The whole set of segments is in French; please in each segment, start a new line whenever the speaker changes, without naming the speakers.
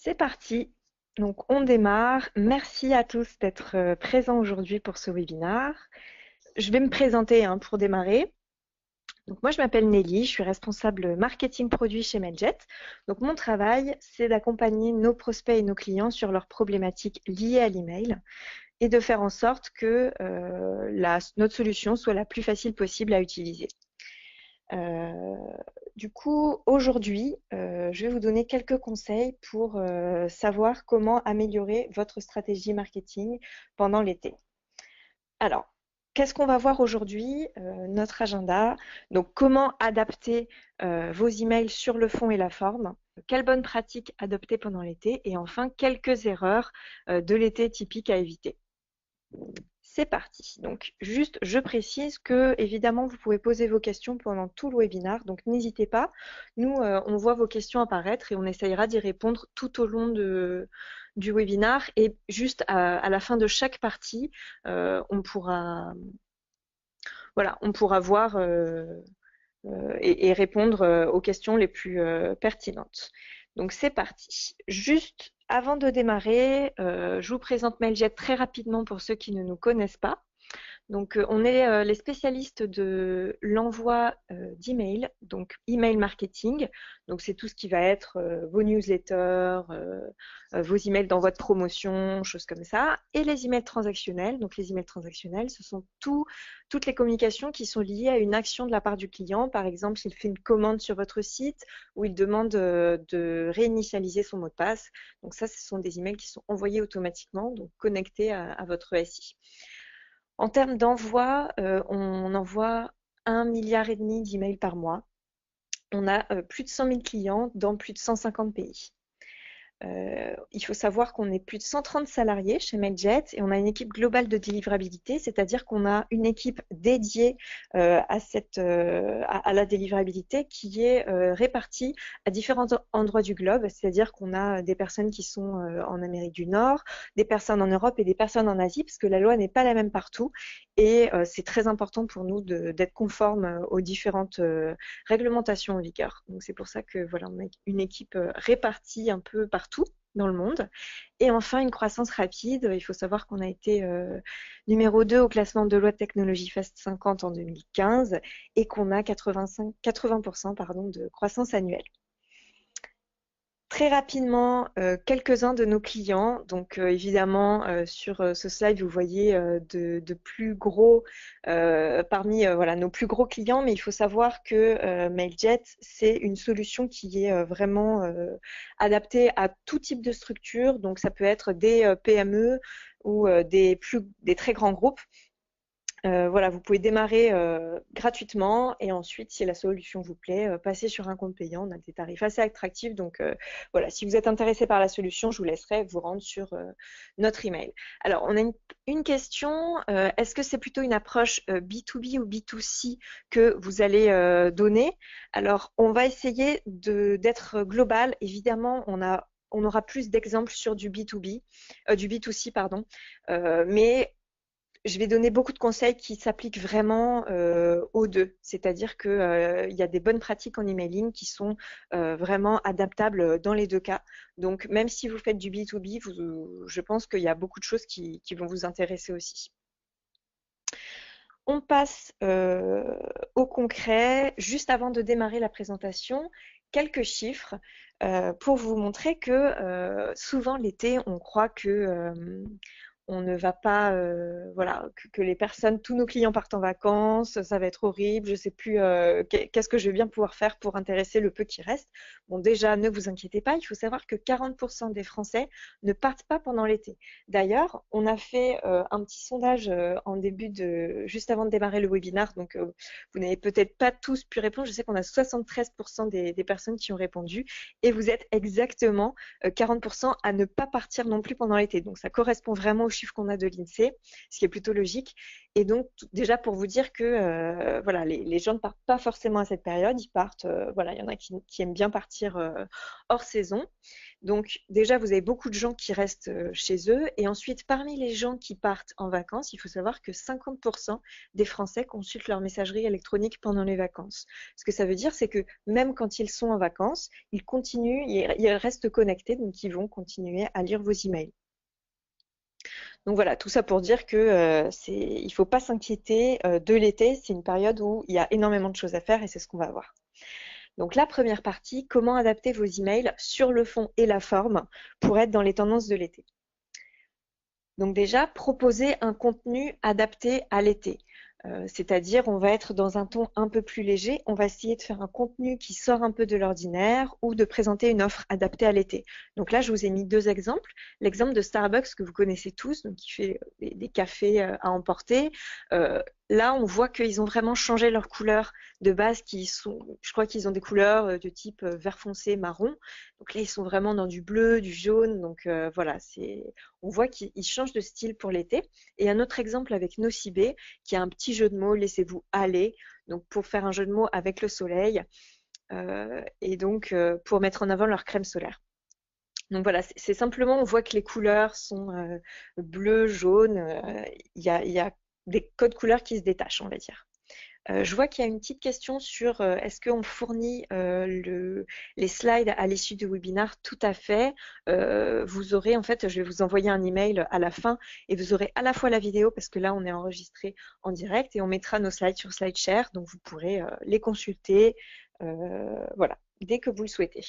C'est parti. Donc, on démarre. Merci à tous d'être présents aujourd'hui pour ce webinaire. Je vais me présenter pour démarrer. Donc, moi, je m'appelle Nelly, je suis responsable marketing produit chez Mailjet. Donc, mon travail, c'est d'accompagner nos prospects et nos clients sur leurs problématiques liées à l'email et de faire en sorte que notre solution soit la plus facile possible à utiliser. Du coup, aujourd'hui, je vais vous donner quelques conseils pour savoir comment améliorer votre stratégie marketing pendant l'été. Alors, qu'est-ce qu'on va voir aujourd'hui? Notre agenda. Donc, comment adapter vos emails sur le fond et la forme? Quelles bonnes pratiques adopter pendant l'été? Et enfin, quelques erreurs de l'été typiques à éviter. C'est parti. Donc, juste, je précise que, évidemment, vous pouvez poser vos questions pendant tout le webinaire. Donc, n'hésitez pas. Nous, on voit vos questions apparaître et on essayera d'y répondre tout au long du webinaire. Et juste à la fin de chaque partie, on pourra voir et répondre aux questions les plus pertinentes. Donc, c'est parti. Juste avant de démarrer, je vous présente Mailjet très rapidement pour ceux qui ne nous connaissent pas. Donc, on est les spécialistes de l'envoi d'emails, donc email marketing. Donc, c'est tout ce qui va être vos newsletters, vos emails d'envoi de promotion, choses comme ça. Et les emails transactionnels. Donc, les emails transactionnels, ce sont toutes les communications qui sont liées à une action de la part du client. Par exemple, s'il fait une commande sur votre site ou il demande de réinitialiser son mot de passe. Donc, ça, ce sont des emails qui sont envoyés automatiquement, donc connectés à votre SI. En termes d'envoi, on envoie 1,5 milliard d'emails par mois. On a plus de 100 000 clients dans plus de 150 pays. Il faut savoir qu'on est plus de 130 salariés chez Mailjet et on a une équipe globale de délivrabilité, c'est-à-dire qu'on a une équipe dédiée à la délivrabilité qui est répartie à différents endroits du globe, c'est-à-dire qu'on a des personnes qui sont en Amérique du Nord, des personnes en Europe et des personnes en Asie, parce que la loi n'est pas la même partout et c'est très important pour nous d'être conformes aux différentes réglementations en vigueur. Donc c'est pour ça que voilà, on a une équipe répartie un peu partout dans le monde. Et enfin, une croissance rapide. Il faut savoir qu'on a été numéro 2 au classement de loi de technologie Fast 50 en 2015 et qu'on a 80% de croissance annuelle. Très rapidement, quelques-uns de nos clients. Donc, évidemment, sur ce slide, vous voyez de plus gros parmi nos plus gros clients, mais il faut savoir que Mailjet, c'est une solution qui est vraiment adaptée à tout type de structure. Donc, ça peut être des PME ou des très grands groupes. Voilà, vous pouvez démarrer gratuitement et ensuite, si la solution vous plaît, passer sur un compte payant. On a des tarifs assez attractifs. Donc, voilà, si vous êtes intéressé par la solution, je vous laisserai vous rendre sur notre email. Alors, on a une question. Est-ce que c'est plutôt une approche B2B ou B2C que vous allez donner? Alors, on va essayer d'être global. Évidemment, on aura plus d'exemples sur du B2B, du B2C, pardon. Mais je vais donner beaucoup de conseils qui s'appliquent vraiment aux deux. C'est-à-dire qu'il y a des bonnes pratiques en emailing qui sont vraiment adaptables dans les deux cas. Donc, même si vous faites du B2B, je pense qu'il y a beaucoup de choses qui vont vous intéresser aussi. On passe au concret. Juste avant de démarrer la présentation, quelques chiffres pour vous montrer que souvent l'été, on croit que on ne va pas, que les personnes, tous nos clients partent en vacances, ça va être horrible, je ne sais plus qu'est-ce que je vais bien pouvoir faire pour intéresser le peu qui reste. Bon, déjà, ne vous inquiétez pas, il faut savoir que 40% des Français ne partent pas pendant l'été. D'ailleurs, on a fait un petit sondage juste avant de démarrer le webinaire, donc vous n'avez peut-être pas tous pu répondre. Je sais qu'on a 73% des personnes qui ont répondu et vous êtes exactement 40% à ne pas partir non plus pendant l'été. Donc, ça correspond vraiment aux chiffres qu'on a de l'INSEE, ce qui est plutôt logique. Et donc, déjà pour vous dire que voilà, les gens ne partent pas forcément à cette période, ils partent, voilà, il y en a qui aiment bien partir hors saison. Donc déjà, vous avez beaucoup de gens qui restent chez eux. Et ensuite, parmi les gens qui partent en vacances, il faut savoir que 50% des Français consultent leur messagerie électronique pendant les vacances. Ce que ça veut dire, c'est que même quand ils sont en vacances, ils continuent, ils restent connectés, donc ils vont continuer à lire vos emails. Donc voilà, tout ça pour dire que il ne faut pas s'inquiéter de l'été. C'est une période où il y a énormément de choses à faire et c'est ce qu'on va voir. Donc la première partie, comment adapter vos emails sur le fond et la forme pour être dans les tendances de l'été. Donc déjà, proposer un contenu adapté à l'été. C'est-à-dire, on va être dans un ton un peu plus léger. On va essayer de faire un contenu qui sort un peu de l'ordinaire ou de présenter une offre adaptée à l'été. Donc là, je vous ai mis deux exemples. L'exemple de Starbucks que vous connaissez tous, donc qui fait des cafés à emporter. Là, on voit qu'ils ont vraiment changé leurs couleurs de base, je crois qu'ils ont des couleurs de type vert foncé, marron. Donc là, ils sont vraiment dans du bleu, du jaune. Donc voilà, on voit qu'ils changent de style pour l'été. Et un autre exemple avec Nocibé, qui a un petit jeu de mots, laissez-vous aller, donc pour faire un jeu de mots avec le soleil, et donc pour mettre en avant leur crème solaire. Donc voilà, c'est simplement, on voit que les couleurs sont bleu, jaune, il y a des codes couleurs qui se détachent, on va dire. Je vois qu'il y a une petite question sur est-ce qu'on fournit les slides à l'issue du webinaire? Tout à fait. Vous aurez, en fait, je vais vous envoyer un email à la fin et vous aurez à la fois la vidéo parce que là, on est enregistré en direct et on mettra nos slides sur SlideShare, donc vous pourrez les consulter, voilà, dès que vous le souhaitez.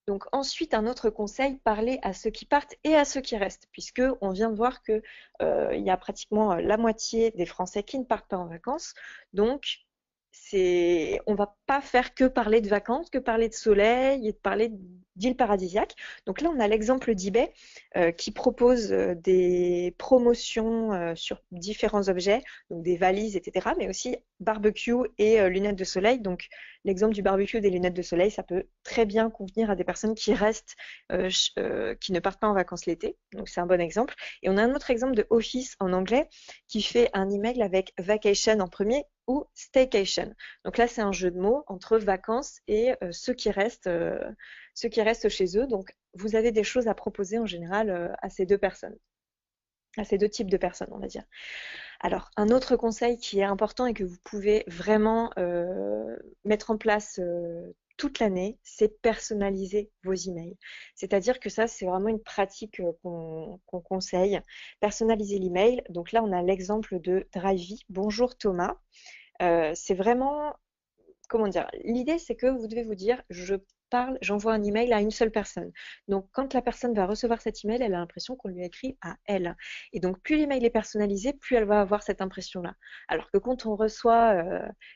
Donc ensuite, un autre conseil, parler à ceux qui partent et à ceux qui restent, puisque on vient de voir que il y a pratiquement la moitié des Français qui ne partent pas en vacances. Donc on va pas faire que parler de vacances, que parler de soleil et de parler d'îles paradisiaques. Donc là, on a l'exemple d'eBay qui propose des promotions sur différents objets, donc des valises, etc., mais aussi barbecue et lunettes de soleil. Donc l'exemple du barbecue et des lunettes de soleil, ça peut très bien convenir à des personnes qui restent, qui ne partent pas en vacances l'été. Donc c'est un bon exemple. Et on a un autre exemple de Office en anglais qui fait un email avec vacation en premier ou staycation. Donc là, c'est un jeu de mots entre vacances et ceux qui restent chez eux. Donc vous avez des choses à proposer en général à ces deux personnes, à ces deux types de personnes, on va dire. Alors, un autre conseil qui est important et que vous pouvez vraiment mettre en place toute l'année, c'est personnaliser vos emails. C'est-à-dire que ça, c'est vraiment une pratique qu'on conseille. Personnaliser l'email. Donc là, on a l'exemple de Drivey. Bonjour Thomas. C'est vraiment, comment dire, l'idée c'est que vous devez vous dire, j'envoie un email à une seule personne. Donc quand la personne va recevoir cet email, elle a l'impression qu'on lui a écrit à elle. Et donc plus l'email est personnalisé, plus elle va avoir cette impression-là. Alors que quand on reçoit,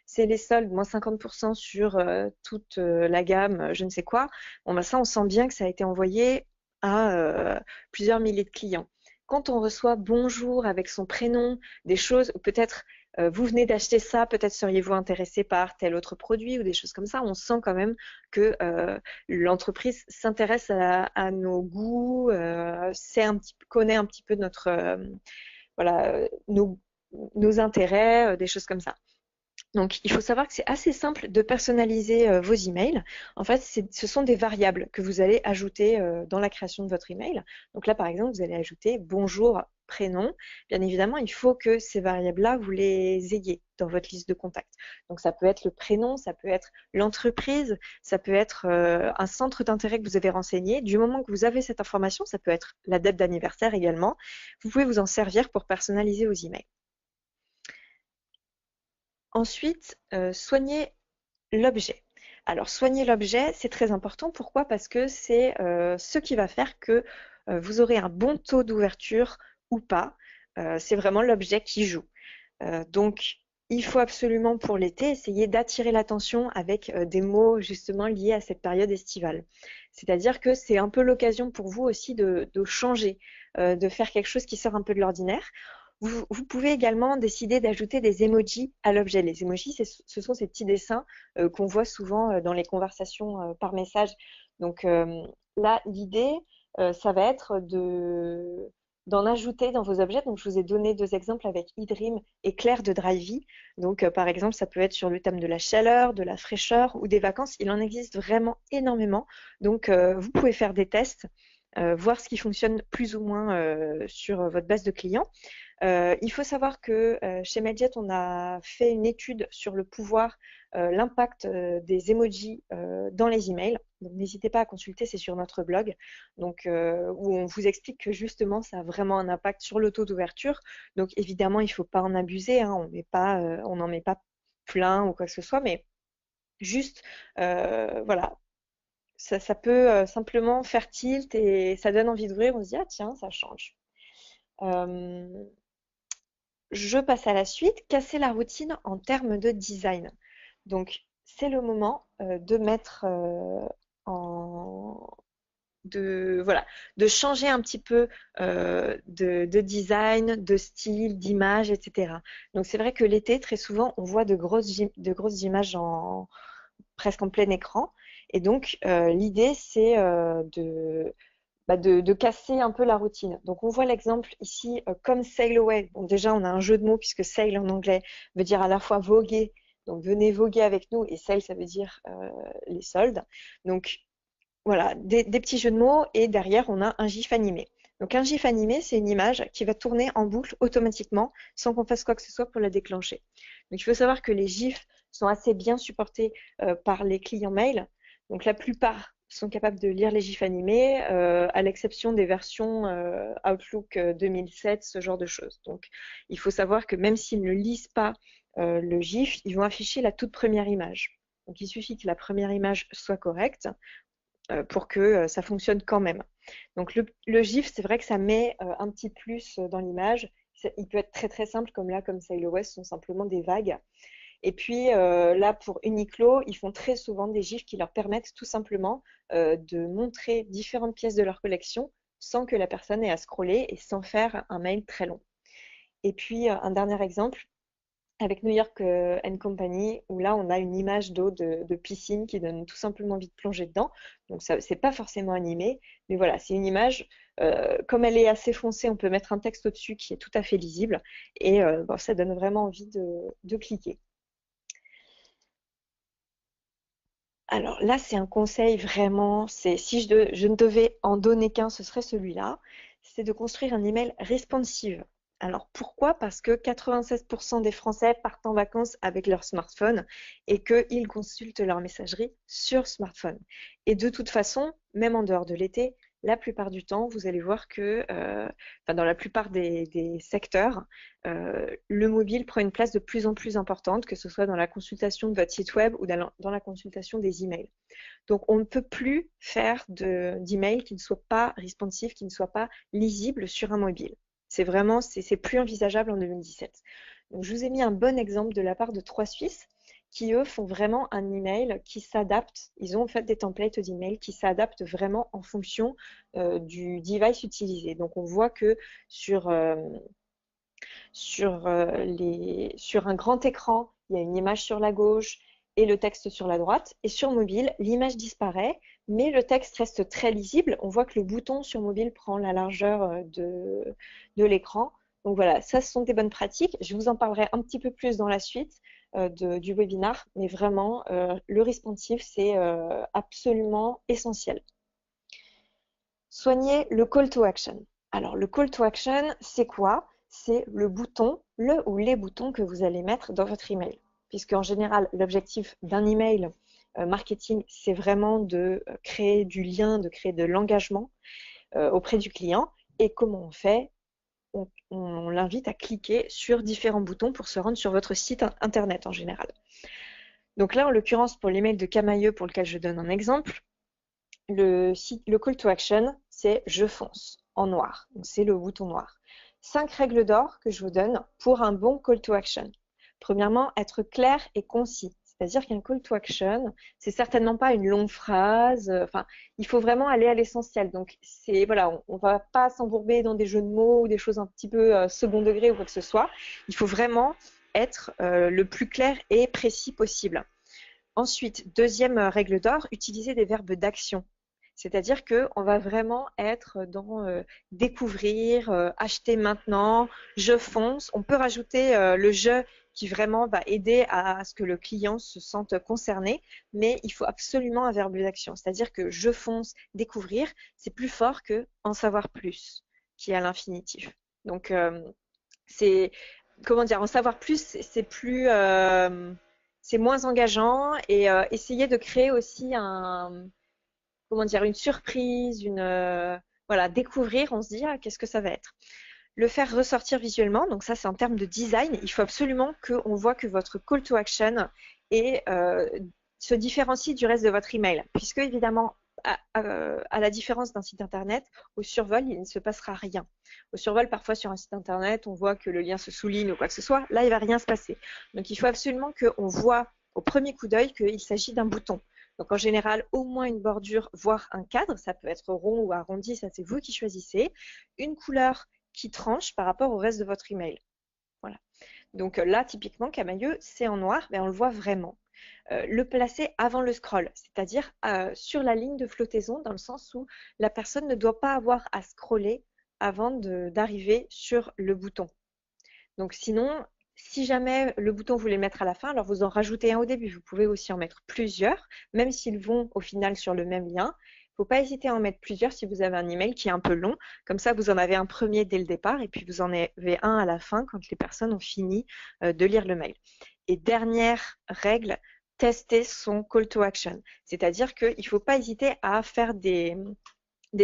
c'est les soldes, moins 50% sur toute la gamme, je ne sais quoi, bon, bah ça on sent bien que ça a été envoyé à plusieurs milliers de clients. Quand on reçoit bonjour avec son prénom, des choses, ou peut-être vous venez d'acheter ça, peut-être seriez-vous intéressé par tel autre produit ou des choses comme ça. On sent quand même que l'entreprise s'intéresse à nos goûts, connaît un petit peu voilà, nos intérêts, des choses comme ça. Donc, il faut savoir que c'est assez simple de personnaliser vos emails. En fait, ce sont des variables que vous allez ajouter dans la création de votre email. Donc là, par exemple, vous allez ajouter bonjour, prénom. Bien évidemment, il faut que ces variables-là, vous les ayez dans votre liste de contacts. Donc, ça peut être le prénom, ça peut être l'entreprise, ça peut être un centre d'intérêt que vous avez renseigné. Du moment que vous avez cette information, ça peut être la date d'anniversaire également. Vous pouvez vous en servir pour personnaliser vos emails. Ensuite, soigner l'objet. Alors, soigner l'objet, c'est très important. Pourquoi? Parce que c'est ce qui va faire que vous aurez un bon taux d'ouverture ou pas. C'est vraiment l'objet qui joue. Donc, il faut absolument pour l'été essayer d'attirer l'attention avec des mots justement liés à cette période estivale. C'est-à-dire que c'est un peu l'occasion pour vous aussi de changer, de faire quelque chose qui sort un peu de l'ordinaire. Vous pouvez également décider d'ajouter des emojis à l'objet. Les emojis, ce sont ces petits dessins qu'on voit souvent dans les conversations par message. Donc là, l'idée, ça va être d'en ajouter dans vos objets. Donc, je vous ai donné 2 exemples avec eDream et Claire de Drivey. Donc, par exemple, ça peut être sur le thème de la chaleur, de la fraîcheur ou des vacances. Il en existe vraiment énormément. Donc, vous pouvez faire des tests, voir ce qui fonctionne plus ou moins sur votre base de clients. Il faut savoir que chez Mailjet, on a fait une étude sur le pouvoir, l'impact des emojis dans les emails. Donc n'hésitez pas à consulter, c'est sur notre blog, donc, où on vous explique que justement ça a vraiment un impact sur le taux d'ouverture. Donc évidemment, il ne faut pas en abuser, hein, on n'en met pas plein ou quoi que ce soit, mais juste, voilà, ça peut simplement faire tilt et ça donne envie d'ouvrir, on se dit ah tiens, ça change. Je passe à la suite, casser la routine en termes de design. Donc, c'est le moment de mettre voilà, de changer un petit peu de design, de style, d'image, etc. Donc, c'est vrai que l'été, très souvent, on voit de grosses images presque en plein écran. Et donc, l'idée, c'est de casser un peu la routine. Donc on voit l'exemple ici comme Sail Away. Bon, déjà on a un jeu de mots puisque sail en anglais veut dire à la fois voguer, donc venez voguer avec nous, et sail ça veut dire les soldes. Donc voilà, des petits jeux de mots, et derrière on a un gif animé. Donc un gif animé, c'est une image qui va tourner en boucle automatiquement sans qu'on fasse quoi que ce soit pour la déclencher. Donc il faut savoir que les gifs sont assez bien supportés par les clients mail. Donc la plupart sont capables de lire les gifs animés, à l'exception des versions Outlook 2007, ce genre de choses. Donc il faut savoir que même s'ils ne lisent pas le gif, ils vont afficher la toute première image. Donc il suffit que la première image soit correcte pour que ça fonctionne quand même. Donc le GIF, c'est vrai que ça met un petit plus dans l'image. Il peut être très très simple, comme là, comme Sail Away, ce sont simplement des vagues. Et puis là, pour Uniqlo, ils font très souvent des GIFs qui leur permettent tout simplement de montrer différentes pièces de leur collection sans que la personne ait à scroller et sans faire un mail très long. Et puis un dernier exemple, avec New York Company, où là on a une image d'eau de piscine qui donne tout simplement envie de plonger dedans. Donc ça, c'est pas forcément animé, mais voilà, c'est une image. Comme elle est assez foncée, on peut mettre un texte au-dessus qui est tout à fait lisible, et bon, ça donne vraiment envie de cliquer. Alors là, c'est un conseil vraiment, si je ne devais en donner qu'un, ce serait celui-là, c'est de construire un email responsive. Alors pourquoi? Parce que 96% des Français partent en vacances avec leur smartphone et qu'ils consultent leur messagerie sur smartphone. Et de toute façon, même en dehors de l'été, la plupart du temps, vous allez voir que dans la plupart des secteurs, le mobile prend une place de plus en plus importante, que ce soit dans la consultation de votre site web ou dans la consultation des emails. Donc, on ne peut plus faire d'emails qui ne soient pas responsifs, qui ne soient pas lisibles sur un mobile. C'est vraiment, c'est plus envisageable en 2017. Donc, je vous ai mis un bon exemple de la part de 3 Suisses qui, eux, font vraiment un email qui s'adapte. Ils ont en fait des templates d'email qui s'adaptent vraiment en fonction du device utilisé. Donc, on voit que sur un grand écran, il y a une image sur la gauche et le texte sur la droite. Et sur mobile, l'image disparaît, mais le texte reste très lisible. On voit que le bouton sur mobile prend la largeur de l'écran. Donc voilà, ça, ce sont des bonnes pratiques. Je vous en parlerai un petit peu plus dans la suite du webinar, mais vraiment, le responsive, c'est absolument essentiel. Soigner le call to action. Alors, le call to action, c'est quoi? C'est le bouton, le ou les boutons que vous allez mettre dans votre email. Puisqu'en général, l'objectif d'un email marketing, c'est vraiment de créer du lien, de créer de l'engagement auprès du client. Et comment on fait? On l'invite à cliquer sur différents boutons pour se rendre sur votre site internet en général. Donc là, en l'occurrence, pour l'email de Camailleux, pour lequel je donne un exemple, le call to action, c'est je fonce en noir. Donc c'est le bouton noir. 5 règles d'or que je vous donne pour un bon call to action. Premièrement, être clair et concis. C'est-à-dire qu'un call to action, c'est certainement pas une longue phrase. Enfin, il faut vraiment aller à l'essentiel. Donc c'est voilà, on va pas s'embourber dans des jeux de mots ou des choses un petit peu second degré ou quoi que ce soit. Il faut vraiment être le plus clair et précis possible. Ensuite, deuxième règle d'or, utiliser des verbes d'action. C'est-à-dire qu'on va vraiment être dans découvrir, acheter maintenant, je fonce. On peut rajouter le je qui vraiment va aider à ce que le client se sente concerné, mais il faut absolument un verbe d'action. C'est-à-dire que je fonce, découvrir, c'est plus fort que en savoir plus, qui est à l'infinitif. Donc, c'est, comment dire, en savoir plus, c'est plus, c'est moins engageant et essayer de créer aussi comment dire, une surprise, voilà, découvrir, on se dit, ah, qu'est-ce que ça va être? Le faire ressortir visuellement, donc ça c'est en termes de design, il faut absolument qu'on voit que votre call to action se différencie du reste de votre email, puisque évidemment, à la différence d'un site internet, au survol, il ne se passera rien. Au survol, parfois sur un site internet, on voit que le lien se souligne ou quoi que ce soit, là il ne va rien se passer. Donc il faut absolument qu'on voit au premier coup d'œil qu'il s'agit d'un bouton. Donc en général, au moins une bordure, voire un cadre, ça peut être rond ou arrondi, ça c'est vous qui choisissez. Une couleur qui tranche par rapport au reste de votre email. Voilà. Donc là, typiquement, Camailleux, c'est en noir, mais on le voit vraiment. Le placer avant le scroll, c'est-à-dire sur la ligne de flottaison, dans le sens où la personne ne doit pas avoir à scroller avant d'arriver sur le bouton. Donc sinon, si jamais le bouton vous voulez le mettre à la fin, alors vous en rajoutez un au début. Vous pouvez aussi en mettre plusieurs, même s'ils vont au final sur le même lien. Il ne faut pas hésiter à en mettre plusieurs si vous avez un email qui est un peu long. Comme ça, vous en avez un premier dès le départ et puis vous en avez un à la fin quand les personnes ont fini de lire le mail. Et dernière règle, tester son call to action. C'est-à-dire qu'il ne faut pas hésiter à faire des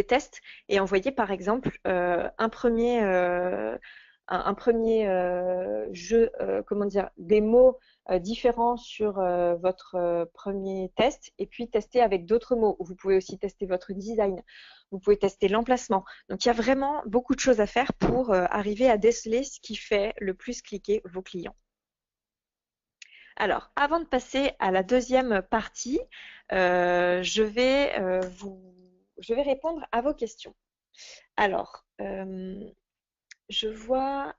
tests et envoyer par exemple un premier jeu, comment dire, des mots différents sur votre premier test et puis tester avec d'autres mots. Vous pouvez aussi tester votre design, vous pouvez tester l'emplacement. Donc il y a vraiment beaucoup de choses à faire pour arriver à déceler ce qui fait le plus cliquer vos clients. Alors, avant de passer à la deuxième partie, je vais répondre à vos questions. Alors, je vois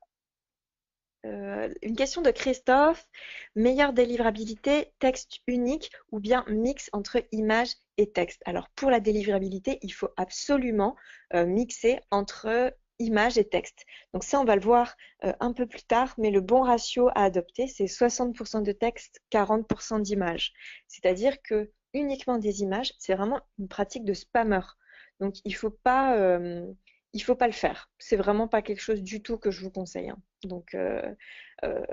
une question de Christophe. Meilleure délivrabilité, texte unique ou bien mix entre image et texte? Alors, pour la délivrabilité, il faut absolument mixer entre image et texte. Donc ça, on va le voir un peu plus tard, mais le bon ratio à adopter, c'est 60% de texte, 40% d'images. C'est-à-dire que uniquement des images, c'est vraiment une pratique de spammer. Donc il faut pas le faire. C'est vraiment pas quelque chose du tout que je vous conseille, hein. Donc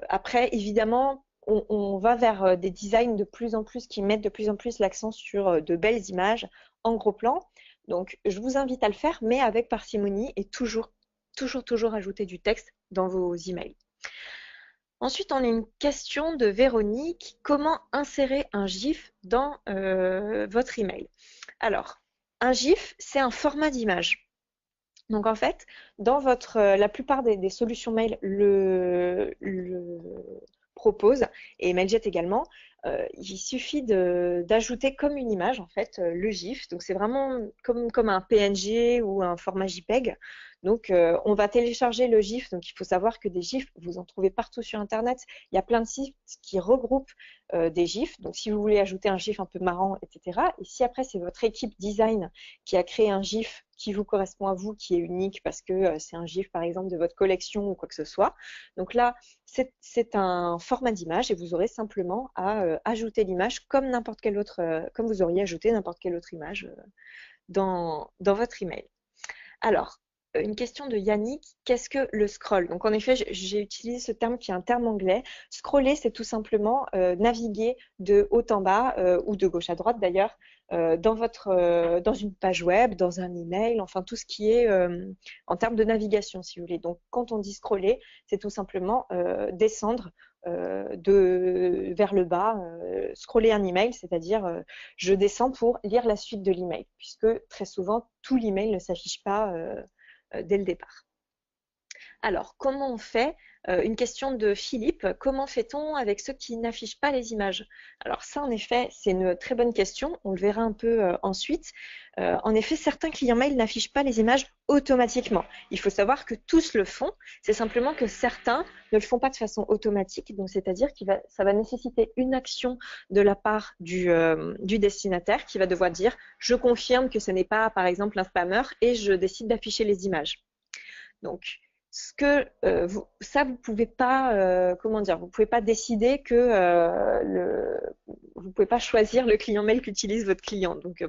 après, évidemment, on va vers des designs de plus en plus qui mettent de plus en plus l'accent sur de belles images en gros plan. Donc je vous invite à le faire, mais avec parcimonie et toujours ajouter du texte dans vos emails. Ensuite, on a une question de Véronique. Comment insérer un GIF dans votre email? Alors, un GIF, c'est un format d'image. Donc en fait, dans la plupart des solutions mail le proposent, et Mailjet également, il suffit d'ajouter comme une image en fait le GIF. Donc c'est vraiment comme un PNG ou un format JPEG. Donc on va télécharger le GIF. Donc il faut savoir que des GIFs, vous en trouvez partout sur Internet. Il y a plein de sites qui regroupent des GIFs. Donc si vous voulez ajouter un GIF un peu marrant, etc. Et si après c'est votre équipe design qui a créé un GIF qui vous correspond à vous, qui est unique parce que c'est un GIF par exemple de votre collection ou quoi que ce soit. Donc là, c'est un format d'image et vous aurez simplement à ajouter l'image comme n'importe quelle autre, comme vous auriez ajouté n'importe quelle autre image dans votre email. Alors, une question de Yannick, qu'est-ce que le scroll? Donc en effet, j'ai utilisé ce terme qui est un terme anglais. Scroller, c'est tout simplement naviguer de haut en bas ou de gauche à droite d'ailleurs dans une page web, dans un email, enfin tout ce qui est en termes de navigation si vous voulez. Donc quand on dit scroller, c'est tout simplement descendre vers le bas, scroller un email, c'est-à-dire je descends pour lire la suite de l'email, puisque très souvent tout l'email ne s'affiche pas dès le départ. Alors, comment on fait? Une question de Philippe. Comment fait-on avec ceux qui n'affichent pas les images? Alors ça, en effet, c'est une très bonne question. On le verra un peu ensuite. En effet, certains clients mail n'affichent pas les images automatiquement. Il faut savoir que tous le font. C'est simplement que certains ne le font pas de façon automatique. Donc, c'est-à-dire que ça va nécessiter une action de la part du destinataire qui va devoir dire, je confirme que ce n'est pas, par exemple, un spammer et je décide d'afficher les images. Donc, ça, vous pouvez pas, comment dire, vous pouvez pas décider que vous pouvez pas choisir le client mail qu'utilise votre client. Donc,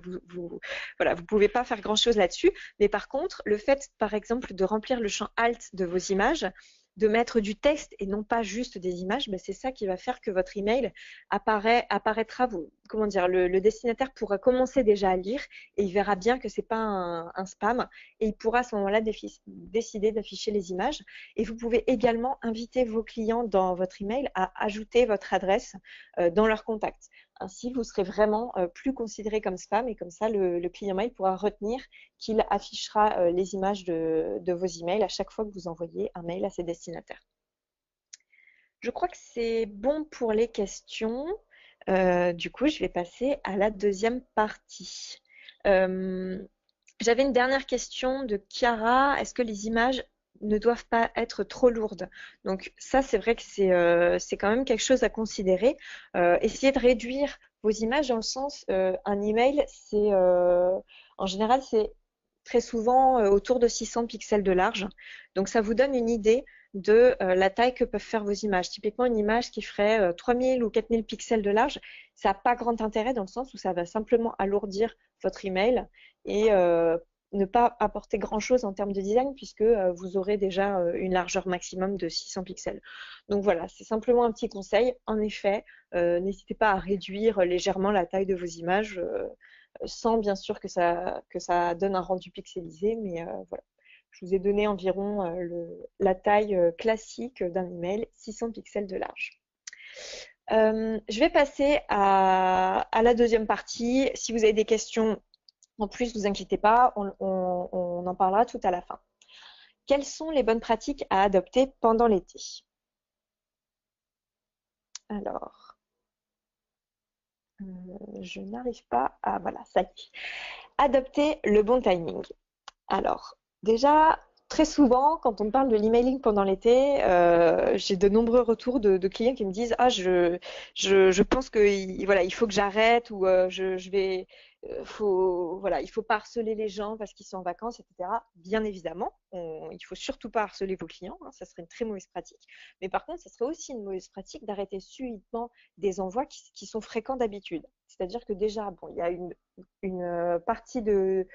voilà, vous pouvez pas faire grand-chose là-dessus. Mais par contre, le fait, par exemple, de remplir le champ alt de vos images, de mettre du texte et non pas juste des images, ben c'est ça qui va faire que votre email apparaîtra. Comment dire, le destinataire pourra commencer déjà à lire et il verra bien que c'est pas un spam et il pourra à ce moment-là décider d'afficher les images. Et vous pouvez également inviter vos clients dans votre email à ajouter votre adresse dans leur contact. Ainsi, vous serez vraiment plus considéré comme spam et comme ça, le client mail pourra retenir qu'il affichera les images de vos emails à chaque fois que vous envoyez un mail à ses destinataires. Je crois que c'est bon pour les questions. Du coup, je vais passer à la deuxième partie. J'avais une dernière question de Chiara. Est-ce que les images ne doivent pas être trop lourdes? Donc ça, c'est vrai que c'est quand même quelque chose à considérer. Essayez de réduire vos images dans le sens, un email, en général, c'est très souvent autour de 600 pixels de large. Donc ça vous donne une idée de la taille que peuvent faire vos images. Typiquement, une image qui ferait 3000 ou 4000 pixels de large, ça n'a pas grand intérêt dans le sens où ça va simplement alourdir votre email et ne pas apporter grand-chose en termes de design puisque vous aurez déjà une largeur maximum de 600 pixels. Donc voilà, c'est simplement un petit conseil. En effet, n'hésitez pas à réduire légèrement la taille de vos images sans bien sûr que ça donne un rendu pixelisé, mais voilà. Je vous ai donné environ la taille classique d'un email, 600 pixels de large. Je vais passer à la deuxième partie. Si vous avez des questions en plus, ne vous inquiétez pas, on en parlera tout à la fin. Quelles sont les bonnes pratiques à adopter pendant l'été? Alors, je n'arrive pas à... Voilà, ça y est. Adopter le bon timing. Alors, déjà, très souvent, quand on parle de l'emailing pendant l'été, j'ai de nombreux retours de clients qui me disent ah je pense que voilà il faut que j'arrête ou je vais voilà il faut pas harceler les gens parce qu'ils sont en vacances, etc. Bien évidemment, il faut surtout pas harceler vos clients, hein, ça serait une très mauvaise pratique. Mais par contre, ça serait aussi une mauvaise pratique d'arrêter subitement des envois qui sont fréquents d'habitude. C'est-à-dire que déjà, bon, il y a une partie de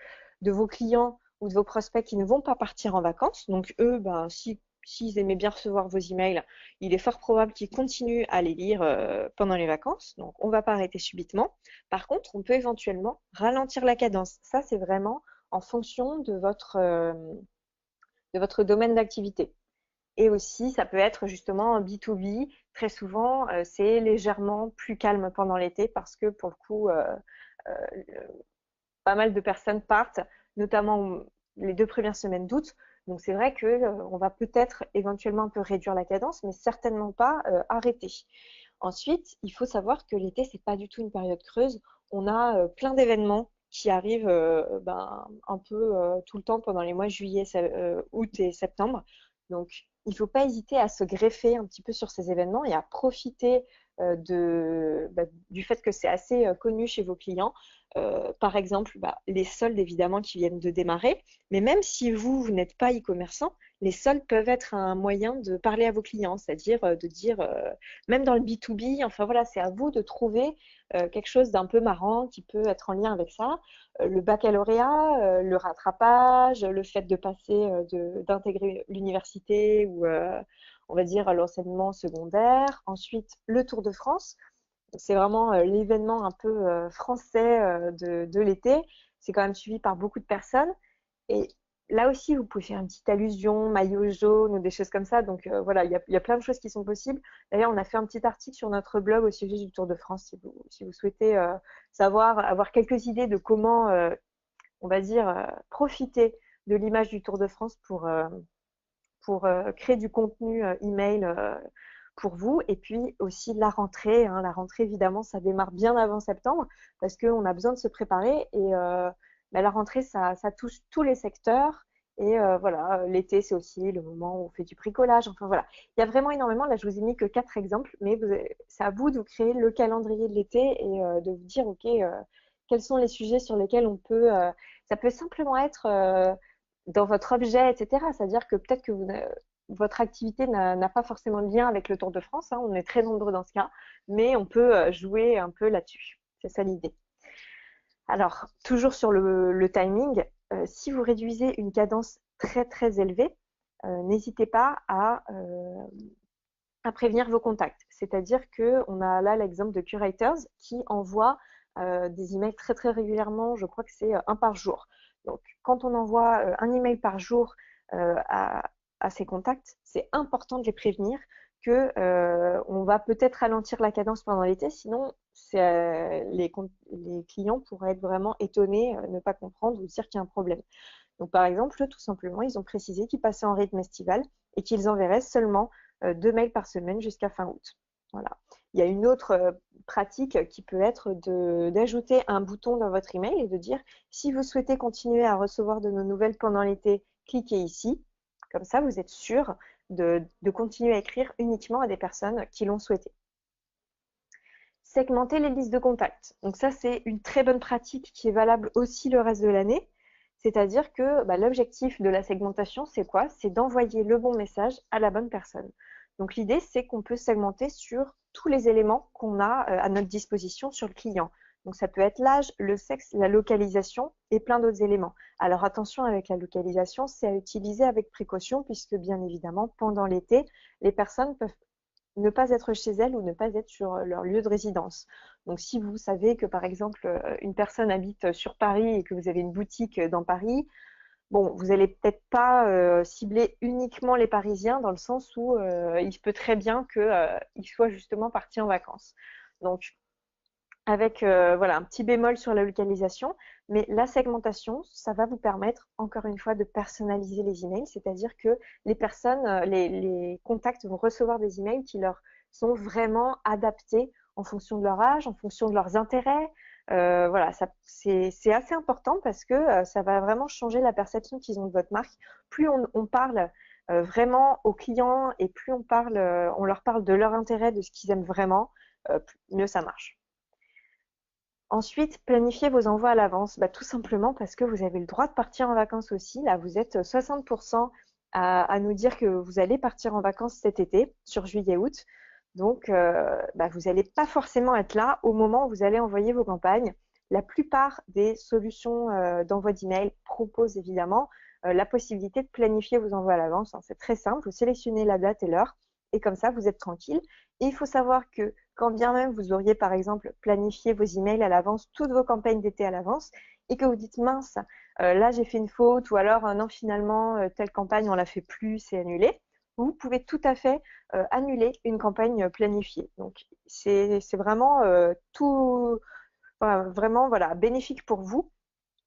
vos clients ou de vos prospects qui ne vont pas partir en vacances. Donc eux, ben, s'ils aimaient bien recevoir vos emails, il est fort probable qu'ils continuent à les lire pendant les vacances. Donc on ne va pas arrêter subitement. Par contre, on peut éventuellement ralentir la cadence. Ça, c'est vraiment en fonction de votre domaine d'activité. Et aussi, ça peut être justement B2B. Très souvent, c'est légèrement plus calme pendant l'été parce que pour le coup, euh, pas mal de personnes partent, notamment les 2 premières semaines d'août. Donc c'est vrai que on va peut-être éventuellement un peu réduire la cadence, mais certainement pas arrêter. Ensuite, il faut savoir que l'été, c'est pas du tout une période creuse. On a plein d'événements qui arrivent un peu tout le temps pendant les mois juillet, août et septembre. Donc, il ne faut pas hésiter à se greffer un petit peu sur ces événements et à profiter du fait que c'est assez connu chez vos clients. Par exemple, les soldes évidemment qui viennent de démarrer, mais même si vous n'êtes pas e-commerçant, les soldes peuvent être un moyen de parler à vos clients, c'est-à-dire de dire, même dans le B2B, enfin voilà, c'est à vous de trouver quelque chose d'un peu marrant qui peut être en lien avec ça. Le baccalauréat, le rattrapage, le fait de passer, d'intégrer l'université ou on va dire l'enseignement secondaire. Ensuite, le Tour de France. C'est vraiment l'événement un peu français de l'été. C'est quand même suivi par beaucoup de personnes. Et là aussi, vous pouvez faire une petite allusion, maillot jaune ou des choses comme ça. Donc voilà, il y a plein de choses qui sont possibles. D'ailleurs, on a fait un petit article sur notre blog au sujet du Tour de France si vous souhaitez savoir, avoir quelques idées de comment, on va dire, profiter de l'image du Tour de France pour créer du contenu email pour vous. Et puis aussi la rentrée, hein. La rentrée, évidemment, ça démarre bien avant septembre parce qu'on a besoin de se préparer. Et la rentrée, ça touche tous les secteurs. Et voilà, l'été, c'est aussi le moment où on fait du bricolage. Enfin voilà, il y a vraiment énormément. Là, je vous ai mis que 4 exemples, mais c'est à vous de créer le calendrier de l'été et de vous dire, OK, quels sont les sujets sur lesquels on peut… ça peut simplement être dans votre objet, etc. C'est-à-dire que peut-être que votre activité n'a pas forcément de lien avec le Tour de France, hein, on est très nombreux dans ce cas, mais on peut jouer un peu là-dessus. C'est ça l'idée. Alors, toujours sur le timing, si vous réduisez une cadence très très élevée, n'hésitez pas à prévenir vos contacts. C'est-à-dire qu'on a là l'exemple de Curators qui envoie des emails très très régulièrement, je crois que c'est un par jour. Donc, quand on envoie un email par jour à ses contacts, c'est important de les prévenir que on va peut-être ralentir la cadence pendant l'été, sinon les clients pourraient être vraiment étonnés, ne pas comprendre ou dire qu'il y a un problème. Donc, par exemple, tout simplement, ils ont précisé qu'ils passaient en rythme estival et qu'ils enverraient seulement 2 mails par semaine jusqu'à fin août. Voilà. Il y a une autre pratique qui peut être d'ajouter un bouton dans votre email et de dire si vous souhaitez continuer à recevoir de nos nouvelles pendant l'été, cliquez ici. Comme ça, vous êtes sûr de continuer à écrire uniquement à des personnes qui l'ont souhaité. Segmenter les listes de contacts. Donc ça, c'est une très bonne pratique qui est valable aussi le reste de l'année. C'est-à-dire que l'objectif de la segmentation, c'est quoi? C'est d'envoyer le bon message à la bonne personne. Donc l'idée, c'est qu'on peut segmenter sur tous les éléments qu'on a à notre disposition sur le client. Donc ça peut être l'âge, le sexe, la localisation et plein d'autres éléments. Alors attention avec la localisation, c'est à utiliser avec précaution puisque bien évidemment, pendant l'été, les personnes peuvent ne pas être chez elles ou ne pas être sur leur lieu de résidence. Donc si vous savez que par exemple une personne habite sur Paris et que vous avez une boutique dans Paris, bon, vous allez peut-être pas cibler uniquement les Parisiens dans le sens où il peut très bien qu'ils soient justement partis en vacances. Donc avec voilà, un petit bémol sur la localisation, mais la segmentation, ça va vous permettre encore une fois de personnaliser les emails, c'est-à-dire que les personnes, les contacts vont recevoir des emails qui leur sont vraiment adaptés en fonction de leur âge, en fonction de leurs intérêts. Voilà, c'est assez important parce que ça va vraiment changer la perception qu'ils ont de votre marque. Plus on parle vraiment aux clients et plus on leur parle de leur intérêt, de ce qu'ils aiment vraiment, mieux ça marche. Ensuite, planifiez vos envois à l'avance, tout simplement parce que vous avez le droit de partir en vacances aussi. Là, vous êtes 60% à nous dire que vous allez partir en vacances cet été, sur juillet-août. Donc, vous n'allez pas forcément être là au moment où vous allez envoyer vos campagnes. La plupart des solutions d'envoi d'email proposent évidemment la possibilité de planifier vos envois à l'avance. C'est très simple, vous sélectionnez la date et l'heure et comme ça, vous êtes tranquille. Et il faut savoir que quand bien même vous auriez par exemple planifié vos emails à l'avance, toutes vos campagnes d'été à l'avance, et que vous dites mince, là j'ai fait une faute, ou alors non finalement telle campagne on la fait plus, c'est annulé, vous pouvez tout à fait annuler une campagne planifiée. Donc c'est vraiment tout, vraiment voilà, bénéfique pour vous,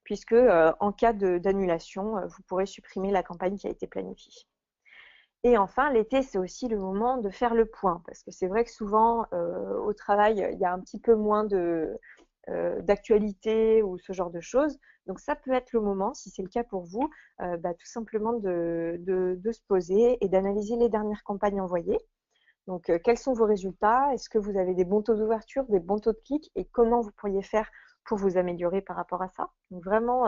puisque en cas d'annulation, vous pourrez supprimer la campagne qui a été planifiée. Et enfin, l'été, c'est aussi le moment de faire le point, parce que c'est vrai que souvent, au travail, il y a un petit peu moins d'actualité ou ce genre de choses. Donc, ça peut être le moment, si c'est le cas pour vous, tout simplement de se poser et d'analyser les dernières campagnes envoyées. Donc, quels sont vos résultats? Est-ce que vous avez des bons taux d'ouverture, des bons taux de clics? Et comment vous pourriez faire pour vous améliorer par rapport à ça? Donc, vraiment,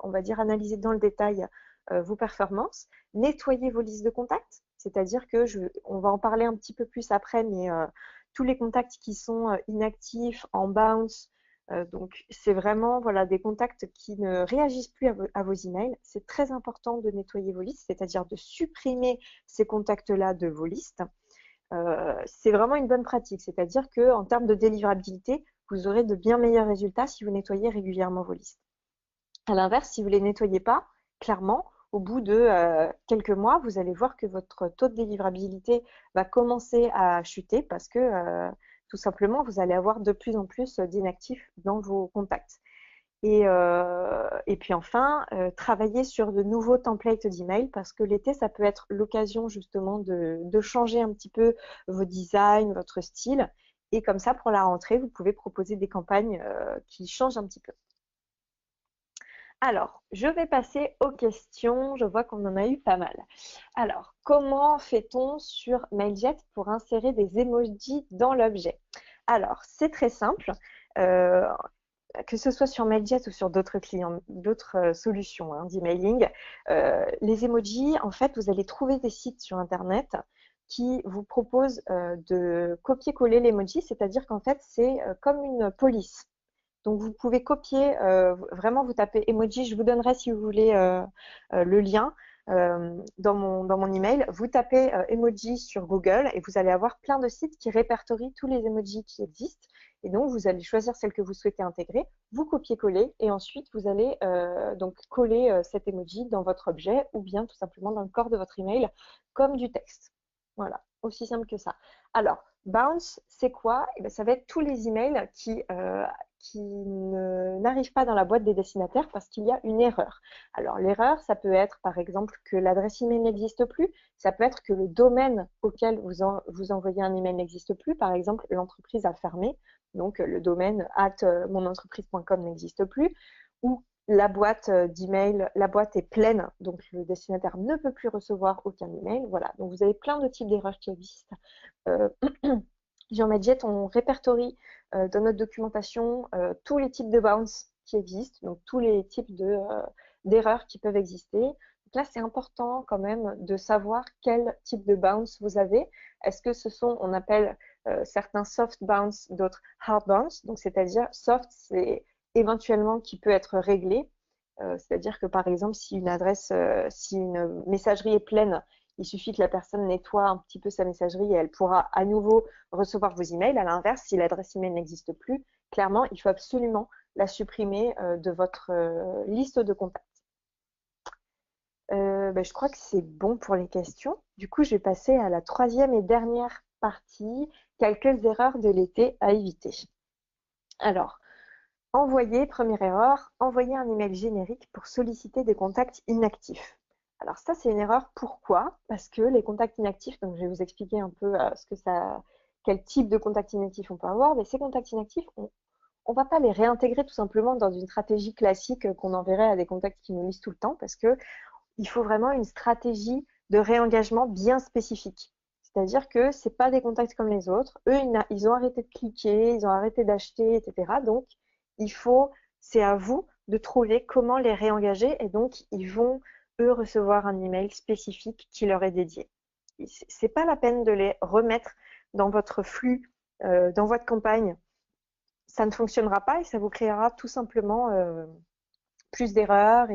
on va dire analyser dans le détail vos performances. Nettoyer vos listes de contacts, c'est-à-dire que on va en parler un petit peu plus après, mais tous les contacts qui sont inactifs, en bounce, donc c'est vraiment voilà, des contacts qui ne réagissent plus à vos emails. C'est très important de nettoyer vos listes, c'est-à-dire de supprimer ces contacts-là de vos listes. C'est vraiment une bonne pratique, c'est-à-dire qu'en termes de délivrabilité, vous aurez de bien meilleurs résultats si vous nettoyez régulièrement vos listes. À l'inverse, si vous ne les nettoyez pas, clairement, au bout de quelques mois, vous allez voir que votre taux de délivrabilité va commencer à chuter parce que tout simplement, vous allez avoir de plus en plus d'inactifs dans vos contacts. Et puis enfin, travailler sur de nouveaux templates d'email parce que l'été, ça peut être l'occasion justement de changer un petit peu vos designs, votre style. Et comme ça, pour la rentrée, vous pouvez proposer des campagnes qui changent un petit peu. Alors, je vais passer aux questions. Je vois qu'on en a eu pas mal. Alors, comment fait-on sur Mailjet pour insérer des emojis dans l'objet? Alors, c'est très simple. Euh, que ce soit sur Mailjet ou sur d'autres clients, d'autres solutions d'emailing, les emojis, en fait, vous allez trouver des sites sur Internet qui vous proposent de copier-coller l'emoji, c'est-à-dire qu'en fait, c'est comme une police. Donc, vous pouvez copier, vraiment, vous tapez emoji, je vous donnerai si vous voulez le lien dans mon email. Vous tapez emoji sur Google et vous allez avoir plein de sites qui répertorient tous les emojis qui existent. Et donc, vous allez choisir celle que vous souhaitez intégrer, vous copiez-coller et ensuite, vous allez donc coller cet emoji dans votre objet ou bien tout simplement dans le corps de votre email comme du texte. Voilà, aussi simple que ça. Alors, Bounce, c'est quoi? Eh bien, ça va être tous les emails qui n'arrivent pas dans la boîte des destinataires parce qu'il y a une erreur. Alors l'erreur, ça peut être par exemple que l'adresse email n'existe plus, ça peut être que le domaine auquel vous envoyez un email n'existe plus, par exemple l'entreprise a fermé, donc le domaine @monentreprise.com n'existe plus, ou la boîte d'email, la boîte est pleine, donc le destinataire ne peut plus recevoir aucun email. Voilà, donc vous avez plein de types d'erreurs qui existent. Sur Medjet, on répertorie dans notre documentation tous les types de bounce qui existent, donc tous les types d'erreurs qui peuvent exister. Donc là, c'est important quand même de savoir quel type de bounce vous avez. Est-ce que ce sont, on appelle certains soft bounce, d'autres hard bounce, donc c'est-à-dire soft, c'est éventuellement qui peut être réglé. C'est-à-dire que par exemple, si une adresse, si une messagerie est pleine, il suffit que la personne nettoie un petit peu sa messagerie et elle pourra à nouveau recevoir vos emails. À l'inverse, si l'adresse email n'existe plus, clairement, il faut absolument la supprimer de votre liste de contacts. Je crois que c'est bon pour les questions. Du coup, je vais passer à la troisième et dernière partie, quelques erreurs de l'été à éviter. Alors, première erreur, envoyer un email générique pour solliciter des contacts inactifs. Alors ça, c'est une erreur. Pourquoi? Parce que les contacts inactifs, donc je vais vous expliquer un peu quel type de contacts inactifs on peut avoir, mais ces contacts inactifs, on ne va pas les réintégrer tout simplement dans une stratégie classique qu'on enverrait à des contacts qui nous lisent tout le temps, parce que il faut vraiment une stratégie de réengagement bien spécifique. C'est-à-dire que ce pas des contacts comme les autres. Eux, ils ont arrêté de cliquer, ils ont arrêté d'acheter, etc. Donc, c'est à vous de trouver comment les réengager et donc ils vont, eux, recevoir un email spécifique qui leur est dédié. C'est pas la peine de les remettre dans votre flux d'envoi de campagne. Ça ne fonctionnera pas et ça vous créera tout simplement plus d'erreurs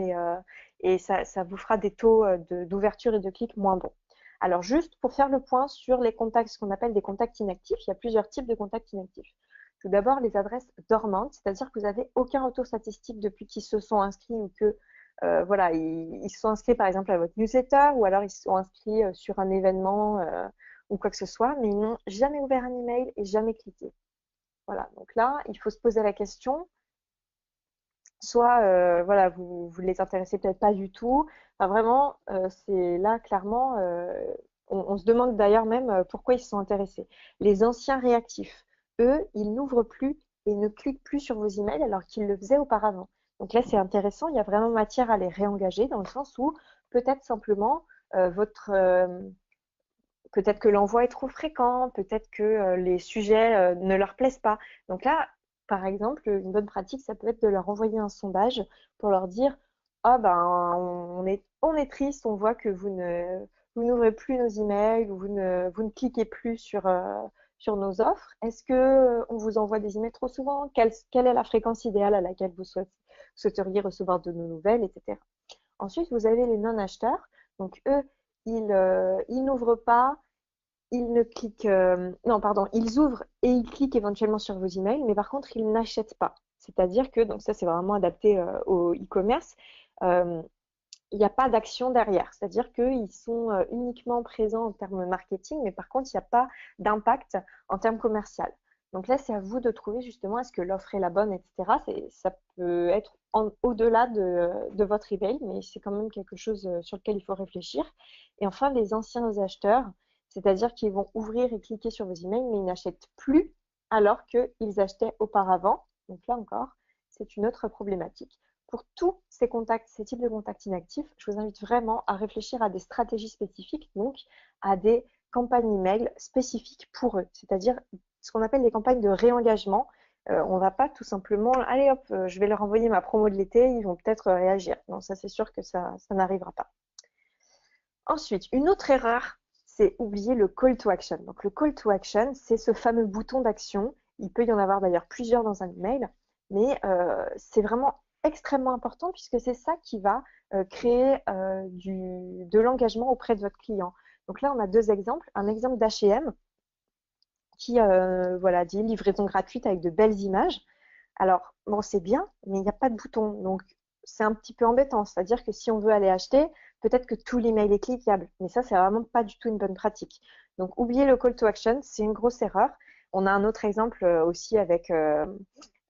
et ça vous fera des taux d'ouverture et de clic moins bons. Alors juste pour faire le point sur les contacts, ce qu'on appelle des contacts inactifs, il y a plusieurs types de contacts inactifs. Tout d'abord, les adresses dormantes, c'est-à-dire que vous n'avez aucun retour statistique depuis qu'ils se sont inscrits ou que voilà, ils sont inscrits par exemple à votre newsletter ou alors ils sont inscrits sur un événement ou quoi que ce soit, mais ils n'ont jamais ouvert un email et jamais cliqué. Voilà, donc là, il faut se poser la question, soit voilà, vous les intéressez peut-être pas du tout. Enfin, vraiment, c'est là clairement, on se demande d'ailleurs même pourquoi ils se sont intéressés. Les anciens réactifs, eux, ils n'ouvrent plus et ne cliquent plus sur vos emails alors qu'ils le faisaient auparavant. Donc là, c'est intéressant, il y a vraiment matière à les réengager dans le sens où peut-être simplement peut-être que l'envoi est trop fréquent, peut-être que les sujets ne leur plaisent pas. Donc là, par exemple, une bonne pratique, ça peut être de leur envoyer un sondage pour leur dire ah ben on est triste, on voit que vous n'ouvrez plus nos emails ou vous ne cliquez plus sur nos offres. Est-ce que on vous envoie des emails trop souvent? Quelle est la fréquence idéale à laquelle vous souhaiteriez recevoir de nos nouvelles, etc. Ensuite, vous avez les non-acheteurs. Donc eux, ils n'ouvrent pas, ils ne cliquent, non, pardon, ils ouvrent et ils cliquent éventuellement sur vos emails, mais par contre, ils n'achètent pas. C'est-à-dire que, donc ça, c'est vraiment adapté au e-commerce, euh, il n'y a pas d'action derrière. C'est-à-dire qu'ils sont uniquement présents en termes marketing, mais par contre, il n'y a pas d'impact en termes commercial. Donc là, c'est à vous de trouver justement est-ce que l'offre est la bonne, etc. Ça peut être au-delà de votre email, mais c'est quand même quelque chose sur lequel il faut réfléchir. Et enfin, les anciens acheteurs, c'est-à-dire qu'ils vont ouvrir et cliquer sur vos emails, mais ils n'achètent plus alors qu'ils achetaient auparavant. Donc là encore, c'est une autre problématique. Pour tous ces contacts, ces types de contacts inactifs, je vous invite vraiment à réfléchir à des stratégies spécifiques, donc à des campagnes email spécifiques pour eux, c'est-à-dire ce qu'on appelle les campagnes de réengagement. On ne va pas tout simplement, allez hop, je vais leur envoyer ma promo de l'été, ils vont peut-être réagir. Non, ça c'est sûr que ça n'arrivera pas. Ensuite, une autre erreur, c'est oublier le call to action. Donc le call to action, c'est ce fameux bouton d'action. Il peut y en avoir d'ailleurs plusieurs dans un email, mais c'est vraiment extrêmement important puisque c'est ça qui va créer de l'engagement auprès de votre client. Donc là, on a deux exemples. Un exemple d'H&M qui voilà, dit livraison gratuite avec de belles images. Alors, bon, c'est bien, mais il n'y a pas de bouton. Donc, c'est un petit peu embêtant. C'est-à-dire que si on veut aller acheter, peut-être que tout l'email est cliquable. Mais ça, c'est vraiment pas du tout une bonne pratique. Donc, oublier le call to action, c'est une grosse erreur. On a un autre exemple aussi avec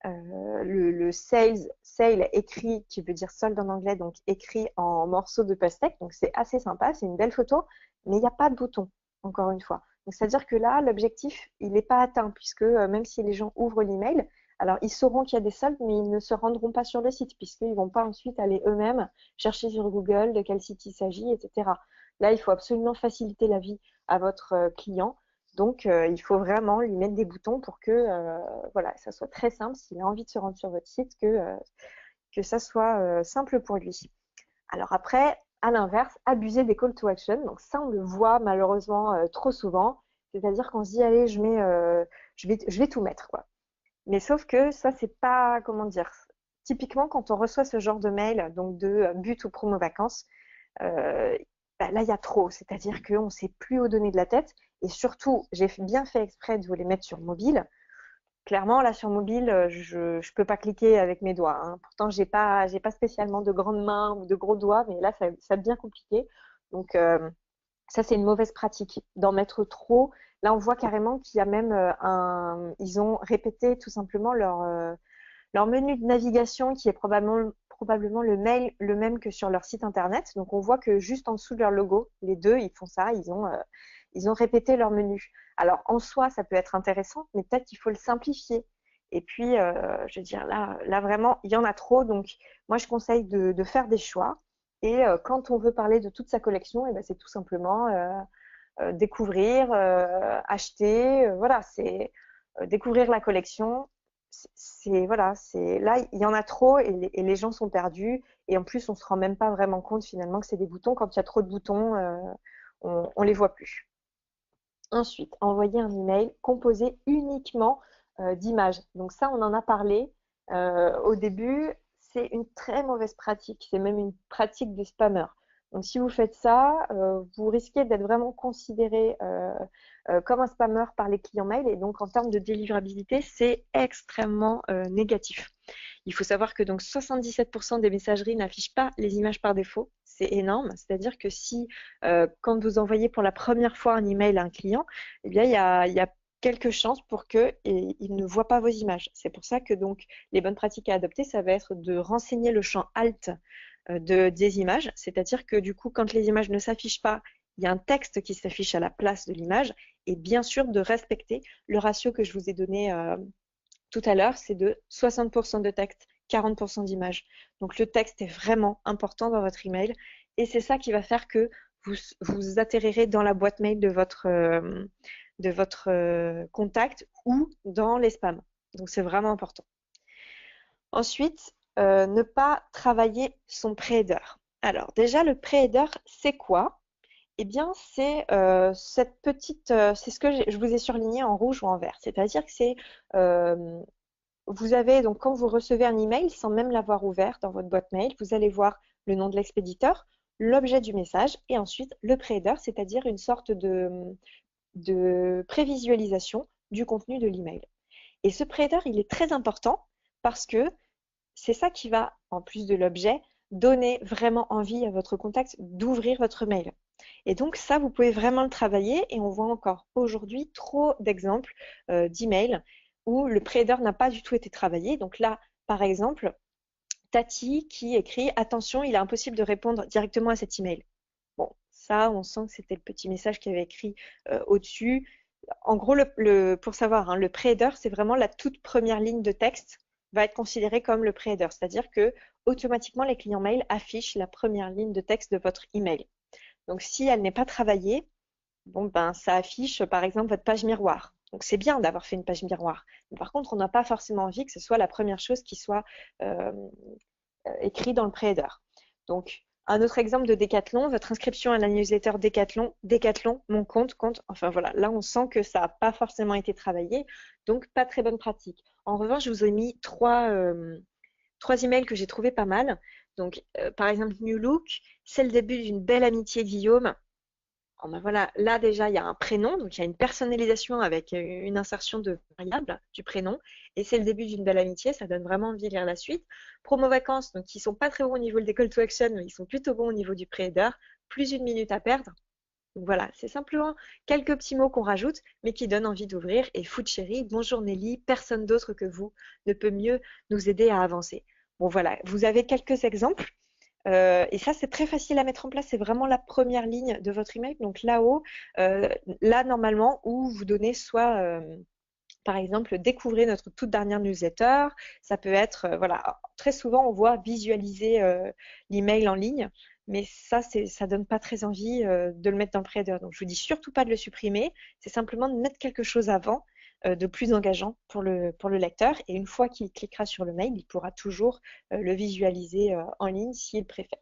le sale écrit, qui veut dire solde en anglais, donc écrit en morceaux de pastèque. Donc, c'est assez sympa, c'est une belle photo, mais il n'y a pas de bouton, encore une fois. Donc, c'est-à-dire que là, l'objectif, il n'est pas atteint, puisque même si les gens ouvrent l'email, alors ils sauront qu'il y a des soldes, mais ils ne se rendront pas sur le site, puisqu'ils ne vont pas ensuite aller eux-mêmes chercher sur Google de quel site il s'agit, etc. Là, il faut absolument faciliter la vie à votre client. Donc, il faut vraiment lui mettre des boutons pour que voilà, ça soit très simple, s'il a envie de se rendre sur votre site, que ça soit simple pour lui. Alors après, à l'inverse, abuser des call to action. Donc ça, on le voit malheureusement trop souvent. C'est-à-dire qu'on se dit, allez, je vais tout mettre, quoi. Mais sauf que ça, c'est pas, comment dire, typiquement quand on reçoit ce genre de mail, donc de but ou promo vacances, euh, bah, là, il y a trop. C'est-à-dire qu'on ne sait plus où donner de la tête. Et surtout, j'ai bien fait exprès de vous les mettre sur mobile. Clairement, là, sur mobile, je ne peux pas cliquer avec mes doigts, hein. Pourtant, j'ai pas spécialement de grandes mains ou de gros doigts, mais là, ça devient compliqué. Donc, ça, c'est une mauvaise pratique d'en mettre trop. Là, on voit carrément qu'il y a même ils ont répété tout simplement leur menu de navigation qui est probablement le même que sur leur site internet. Donc, on voit que juste en dessous de leur logo, les deux, ils font ça, ils ont répété leur menu. Alors, en soi, ça peut être intéressant, mais peut-être qu'il faut le simplifier. Et puis, je veux dire, là vraiment, il y en a trop. Donc, moi, je conseille de faire des choix. Et quand on veut parler de toute sa collection, eh ben, c'est tout simplement découvrir, acheter. Voilà, c'est découvrir la collection. Voilà, c'est là, il y en a trop et les gens sont perdus. Et en plus, on se rend même pas vraiment compte finalement que c'est des boutons. Quand il y a trop de boutons, on les voit plus. Ensuite, envoyer un email composé uniquement d'images. Donc ça, on en a parlé au début. C'est une très mauvaise pratique. C'est même une pratique des spammers. Donc si vous faites ça, vous risquez d'être vraiment considéré comme un spammer par les clients mail. Et donc en termes de délivrabilité, c'est extrêmement négatif. Il faut savoir que donc 77% des messageries n'affichent pas les images par défaut. C'est énorme. C'est-à-dire que si, quand vous envoyez pour la première fois un email à un client, eh bien, il y a quelques chances pour qu'il ne voit pas vos images. C'est pour ça que donc les bonnes pratiques à adopter, ça va être de renseigner le champ alt des images. C'est-à-dire que du coup, quand les images ne s'affichent pas, il y a un texte qui s'affiche à la place de l'image. Et bien sûr, de respecter le ratio que je vous ai donné tout à l'heure, c'est de 60% de texte, 40% d'images. Donc le texte est vraiment important dans votre email et c'est ça qui va faire que vous atterrirez dans la boîte mail de votre contact ou dans les spams. Donc c'est vraiment important. Ensuite, ne pas travailler son pré-header. Alors déjà, le pré-header, c'est quoi? Eh bien, c'est cette petite, c'est ce que je vous ai surligné en rouge ou en vert. C'est-à-dire que c'est vous avez donc quand vous recevez un email sans même l'avoir ouvert dans votre boîte mail, vous allez voir le nom de l'expéditeur, l'objet du message et ensuite le pré-header, c'est-à-dire une sorte de prévisualisation du contenu de l'email. Et ce pré-header, il est très important parce que c'est ça qui va, en plus de l'objet, donner vraiment envie à votre contact d'ouvrir votre mail. Et donc ça, vous pouvez vraiment le travailler et on voit encore aujourd'hui trop d'exemples d'emails où le pré-header n'a pas du tout été travaillé. Donc là, par exemple, Tati qui écrit « Attention, il est impossible de répondre directement à cet email ». Bon, ça, on sent que c'était le petit message qu'il y avait écrit au-dessus. En gros, pour savoir, hein, le pré-header, c'est vraiment la toute première ligne de texte va être considérée comme le pré-header, c'est-à-dire que automatiquement les clients mail affichent la première ligne de texte de votre email. Donc si elle n'est pas travaillée, bon ben ça affiche par exemple votre page miroir. Donc c'est bien d'avoir fait une page miroir. Mais par contre, on n'a pas forcément envie que ce soit la première chose qui soit euh, écrit dans le pré-header. Donc, un autre exemple de Decathlon, votre inscription à la newsletter Decathlon, Decathlon, mon compte, enfin voilà, là on sent que ça n'a pas forcément été travaillé, donc pas très bonne pratique. En revanche, je vous ai mis trois emails que j'ai trouvé pas mal. Donc, par exemple, New Look, c'est le début d'une belle amitié, Guillaume. Oh ben voilà, là déjà, il y a un prénom, donc il y a une personnalisation avec une insertion de variable du prénom, et c'est le début d'une belle amitié, ça donne vraiment envie de lire la suite. Promo vacances, donc ils sont pas très bons au niveau des call to action, mais ils sont plutôt bons au niveau du pré-header, plus une minute à perdre. Donc voilà, c'est simplement quelques petits mots qu'on rajoute, mais qui donnent envie d'ouvrir. Et Food Chérie, bonjour Nelly, personne d'autre que vous ne peut mieux nous aider à avancer. Bon voilà, vous avez quelques exemples. Et ça, c'est très facile à mettre en place. C'est vraiment la première ligne de votre email. Donc là-haut, là normalement, où vous donnez soit, par exemple, découvrez notre toute dernière newsletter. Ça peut être, voilà, très souvent on voit visualiser l'email en ligne, mais ça donne pas très envie de le mettre dans le pré-header. Donc je vous dis surtout pas de le supprimer. C'est simplement de mettre quelque chose avant de plus engageant pour le lecteur. Et une fois qu'il cliquera sur le mail, il pourra toujours le visualiser en ligne s'il préfère.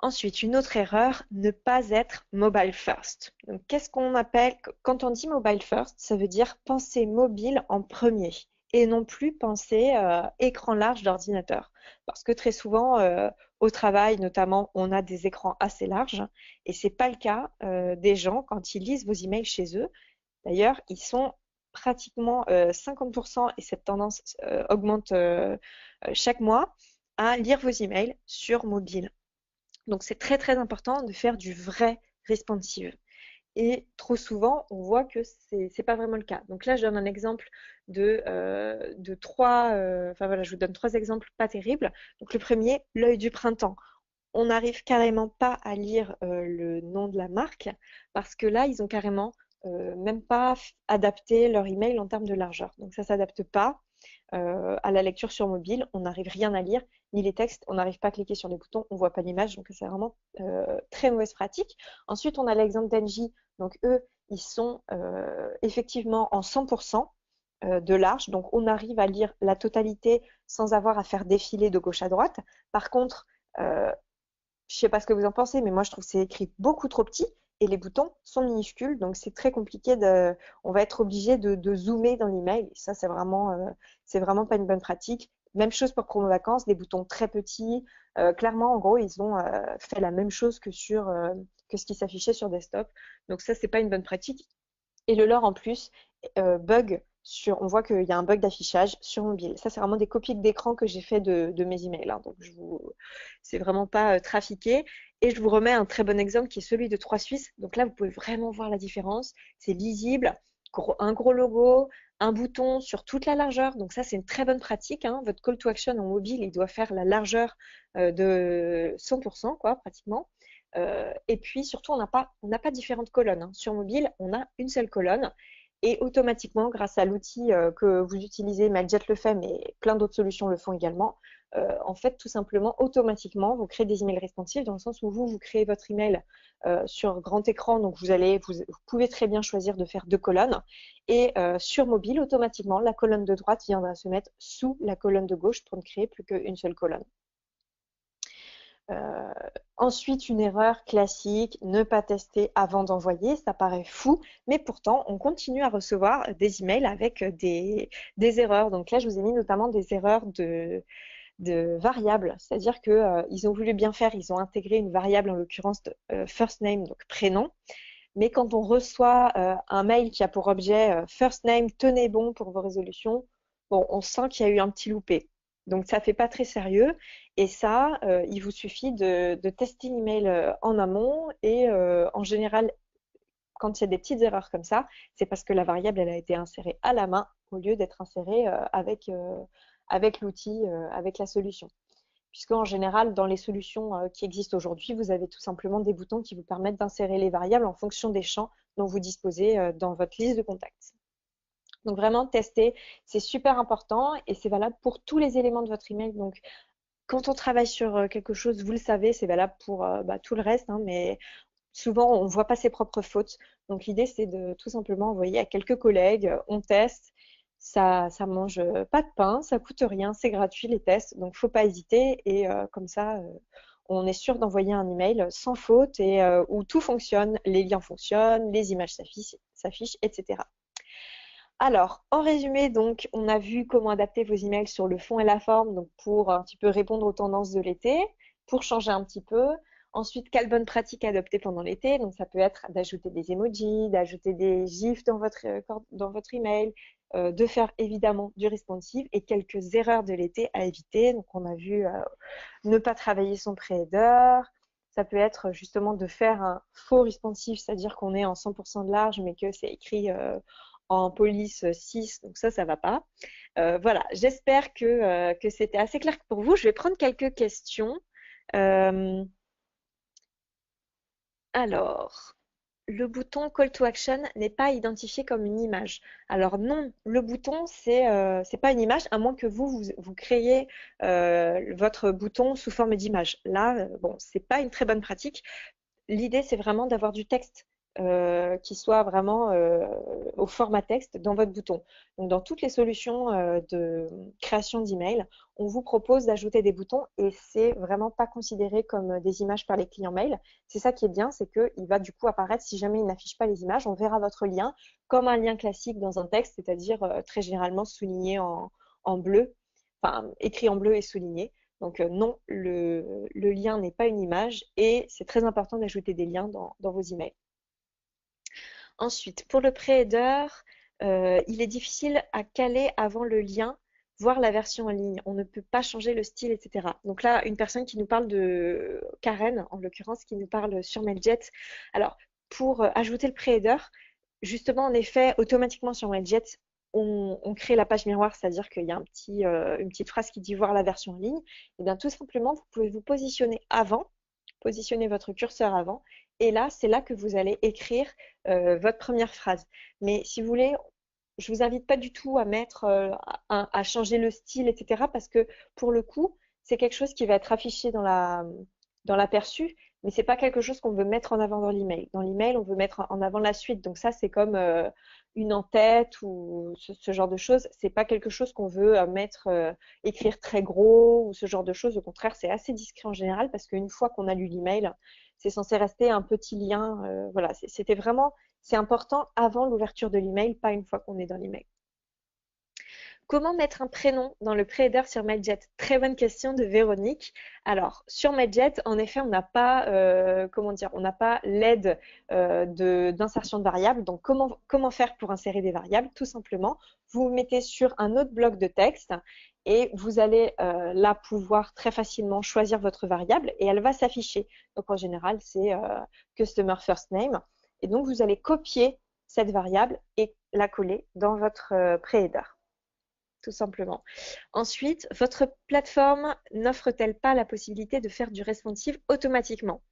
Ensuite, une autre erreur, ne pas être mobile first. Donc, qu'est-ce qu'on appelle, quand on dit mobile first, ça veut dire penser mobile en premier et non plus penser écran large d'ordinateur. Parce que très souvent, au travail notamment, on a des écrans assez larges et c'est pas le cas des gens quand ils lisent vos emails chez eux. D'ailleurs, ils sont pratiquement 50% et cette tendance augmente chaque mois à lire vos emails sur mobile. Donc c'est très très important de faire du vrai responsive. Et trop souvent, on voit que c'est pas vraiment le cas. Donc là, je donne un exemple de trois. Enfin voilà, je vous donne trois exemples pas terribles. Donc le premier, l'œil du printemps. On n'arrive carrément pas à lire le nom de la marque parce que là, ils ont carrément même pas adapté leur email en termes de largeur. Donc ça s'adapte pas à la lecture sur mobile. On n'arrive rien à lire, ni les textes, on n'arrive pas à cliquer sur les boutons, on voit pas l'image, donc c'est vraiment très mauvaise pratique. Ensuite, on a l'exemple d'Engie. Donc eux, ils sont effectivement en 100% de large, donc on arrive à lire la totalité sans avoir à faire défiler de gauche à droite. Par contre, je sais pas ce que vous en pensez, mais moi je trouve que c'est écrit beaucoup trop petit et les boutons sont minuscules, donc c'est très compliqué on va être obligé de zoomer dans l'email. Ça, c'est vraiment pas une bonne pratique. Même chose pour Promo Vacances, des boutons très petits. Clairement, en gros, ils ont fait la même chose que ce qui s'affichait sur desktop. Donc ça, c'est pas une bonne pratique. Et le leur en plus bug on voit qu'il y a un bug d'affichage sur mobile. Ça, c'est vraiment des copies d'écran que j'ai fait de mes emails, hein. Donc, c'est vraiment pas trafiqué. Et je vous remets un très bon exemple qui est celui de 3 Suisses. Donc là, vous pouvez vraiment voir la différence. C'est lisible, un gros logo, un bouton sur toute la largeur. Donc ça, c'est une très bonne pratique, hein. Votre call to action en mobile, il doit faire la largeur de 100%, quoi, pratiquement. Et puis surtout, on n'a pas différentes colonnes, hein. Sur mobile, on a une seule colonne. Et automatiquement, grâce à l'outil que vous utilisez, Mailjet le fait, mais plein d'autres solutions le font également, en fait, tout simplement, automatiquement, vous créez des emails responsives dans le sens où vous créez votre email sur grand écran, donc vous pouvez très bien choisir de faire deux colonnes. Et sur mobile, automatiquement, la colonne de droite viendra se mettre sous la colonne de gauche pour ne créer plus qu'une seule colonne. Euh, Ensuite, une erreur classique, ne pas tester avant d'envoyer, ça paraît fou, mais pourtant, on continue à recevoir des emails avec des erreurs. Donc là, je vous ai mis notamment des erreurs de variables, c'est-à-dire que ils ont voulu bien faire, ils ont intégré une variable, en l'occurrence first name, donc prénom, mais quand on reçoit un mail qui a pour objet first name, tenez bon pour vos résolutions, bon, on sent qu'il y a eu un petit loupé. Donc ça fait pas très sérieux. Et ça, il vous suffit de tester l'email en amont et en général, quand il y a des petites erreurs comme ça, c'est parce que la variable, elle a été insérée à la main au lieu d'être insérée avec l'outil, avec la solution. Puisqu'en général, dans les solutions qui existent aujourd'hui, vous avez tout simplement des boutons qui vous permettent d'insérer les variables en fonction des champs dont vous disposez dans votre liste de contacts. Donc vraiment, tester, c'est super important et c'est valable pour tous les éléments de votre email. Donc, quand on travaille sur quelque chose, vous le savez, c'est valable pour tout le reste, hein, mais souvent, on ne voit pas ses propres fautes. Donc, l'idée, c'est de tout simplement envoyer à quelques collègues, on teste, ça mange pas de pain, ça coûte rien, c'est gratuit les tests, donc faut pas hésiter et comme ça, on est sûr d'envoyer un email sans faute et où tout fonctionne, les liens fonctionnent, les images s'affichent, etc. Alors, en résumé, donc, on a vu comment adapter vos emails sur le fond et la forme, donc pour un petit peu répondre aux tendances de l'été, pour changer un petit peu. Ensuite, quelles bonnes pratiques adopter pendant l'été? Donc, ça peut être d'ajouter des emojis, d'ajouter des gifs dans votre email, de faire évidemment du responsive et quelques erreurs de l'été à éviter. Donc, on a vu ne pas travailler son pré-header. Ça peut être justement de faire un faux responsive, c'est-à-dire qu'on est en 100% de large, mais que c'est écrit en police 6, donc ça va pas. Voilà, j'espère que c'était assez clair pour vous. Je vais prendre quelques questions. Euh, alors, le bouton Call to Action n'est pas identifié comme une image. Alors non, le bouton, c'est pas une image, à moins que vous créiez votre bouton sous forme d'image. Là, bon, c'est pas une très bonne pratique. L'idée, c'est vraiment d'avoir du texte qui soit vraiment au format texte dans votre bouton. Donc, dans toutes les solutions de création d'email, on vous propose d'ajouter des boutons et c'est vraiment pas considéré comme des images par les clients mail. C'est ça qui est bien, c'est qu'il va du coup apparaître, si jamais il n'affiche pas les images, on verra votre lien comme un lien classique dans un texte, c'est-à-dire très généralement souligné en bleu, enfin écrit en bleu et souligné. Donc non, le lien n'est pas une image et c'est très important d'ajouter des liens dans vos emails. Ensuite, pour le pré-header, il est difficile à caler avant le lien, voir la version en ligne. On ne peut pas changer le style, etc. Donc là, une personne qui nous parle de Karen, en l'occurrence, qui nous parle sur Mailjet. Alors, pour ajouter le pré-header, justement, en effet, automatiquement sur Mailjet, on crée la page miroir, c'est-à-dire qu'il y a une petite phrase qui dit voir la version en ligne. Et bien tout simplement, vous pouvez vous positionner avant, positionner votre curseur avant, et là, c'est là que vous allez écrire votre première phrase. Mais si vous voulez, je vous invite pas du tout à mettre, à changer le style, etc. Parce que pour le coup, c'est quelque chose qui va être affiché dans l'aperçu, mais c'est pas quelque chose qu'on veut mettre en avant dans l'email. Dans l'email, on veut mettre en avant la suite. Donc ça, c'est comme une en-tête ou ce genre de choses. C'est pas quelque chose qu'on veut mettre, écrire très gros ou ce genre de choses. Au contraire, c'est assez discret en général parce qu'une fois qu'on a lu l'email, c'est censé rester un petit lien. Voilà, c'était vraiment, c'est important avant l'ouverture de l'email, pas une fois qu'on est dans l'email. Comment mettre un prénom dans le pré-header sur Mailjet? Très bonne question de Véronique. Alors, sur Mailjet, en effet, on n'a pas, comment dire, on n'a pas l'aide d'insertion de variables. Donc, comment faire pour insérer des variables? Tout simplement, vous mettez sur un autre bloc de texte et vous allez là pouvoir très facilement choisir votre variable et elle va s'afficher. Donc, en général, c'est Customer First Name. Et donc, vous allez copier cette variable et la coller dans votre pré-header tout simplement. Ensuite, votre plateforme n'offre-t-elle pas la possibilité de faire du responsive automatiquement?